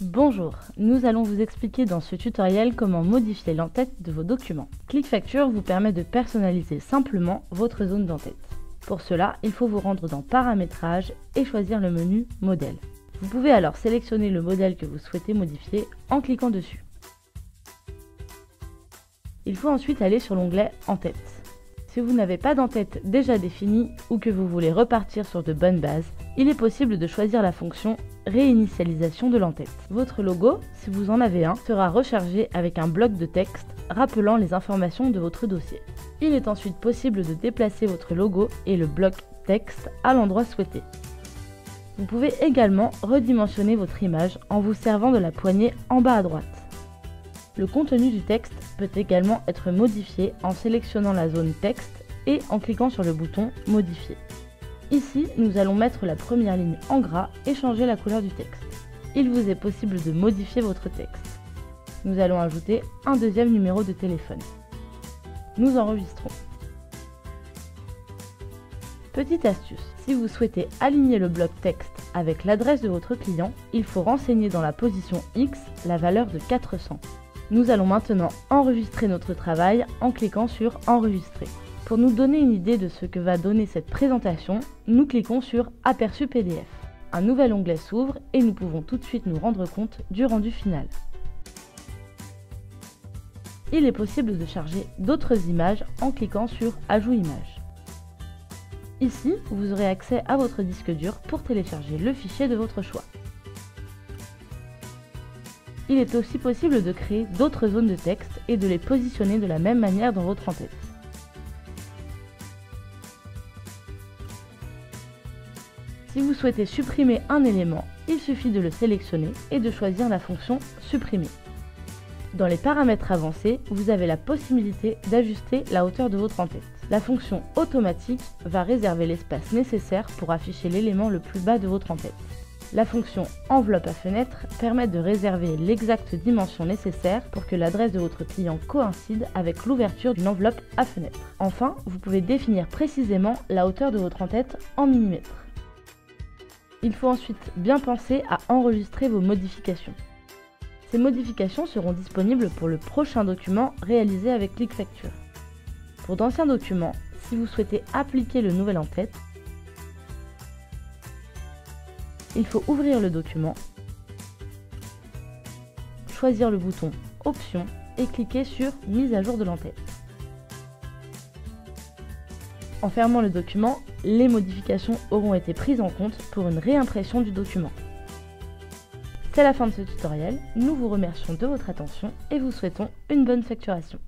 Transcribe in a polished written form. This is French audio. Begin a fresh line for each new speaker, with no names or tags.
Bonjour, nous allons vous expliquer dans ce tutoriel comment modifier l'entête de vos documents. ClickFacture vous permet de personnaliser simplement votre zone d'entête. Pour cela, il faut vous rendre dans Paramétrages et choisir le menu Modèle. Vous pouvez alors sélectionner le modèle que vous souhaitez modifier en cliquant dessus. Il faut ensuite aller sur l'onglet Entête. Si vous n'avez pas d'entête déjà définie ou que vous voulez repartir sur de bonnes bases, il est possible de choisir la fonction Réinitialisation de l'entête. Votre logo, si vous en avez un, sera rechargé avec un bloc de texte rappelant les informations de votre dossier. Il est ensuite possible de déplacer votre logo et le bloc texte à l'endroit souhaité. Vous pouvez également redimensionner votre image en vous servant de la poignée en bas à droite. Le contenu du texte peut également être modifié en sélectionnant la zone texte et en cliquant sur le bouton Modifier. Ici, nous allons mettre la première ligne en gras et changer la couleur du texte. Il vous est possible de modifier votre texte. Nous allons ajouter un deuxième numéro de téléphone. Nous enregistrons. Petite astuce, si vous souhaitez aligner le bloc texte avec l'adresse de votre client, il faut renseigner dans la position X la valeur de 400. Nous allons maintenant enregistrer notre travail en cliquant sur Enregistrer. Pour nous donner une idée de ce que va donner cette présentation, nous cliquons sur Aperçu PDF. Un nouvel onglet s'ouvre et nous pouvons tout de suite nous rendre compte du rendu final. Il est possible de charger d'autres images en cliquant sur Ajout images. Ici, vous aurez accès à votre disque dur pour télécharger le fichier de votre choix. Il est aussi possible de créer d'autres zones de texte et de les positionner de la même manière dans votre entête. Si vous souhaitez supprimer un élément, il suffit de le sélectionner et de choisir la fonction Supprimer. Dans les paramètres avancés, vous avez la possibilité d'ajuster la hauteur de votre entête. La fonction Automatique va réserver l'espace nécessaire pour afficher l'élément le plus bas de votre entête. La fonction Enveloppe à fenêtre permet de réserver l'exacte dimension nécessaire pour que l'adresse de votre client coïncide avec l'ouverture d'une enveloppe à fenêtre. Enfin, vous pouvez définir précisément la hauteur de votre entête en millimètres. Il faut ensuite bien penser à enregistrer vos modifications. Ces modifications seront disponibles pour le prochain document réalisé avec ClickFacture. Pour d'anciens documents, si vous souhaitez appliquer le nouvel en-tête, il faut ouvrir le document, choisir le bouton Options et cliquer sur Mise à jour de l'entête. En fermant le document, les modifications auront été prises en compte pour une réimpression du document. C'est la fin de ce tutoriel, nous vous remercions de votre attention et vous souhaitons une bonne facturation.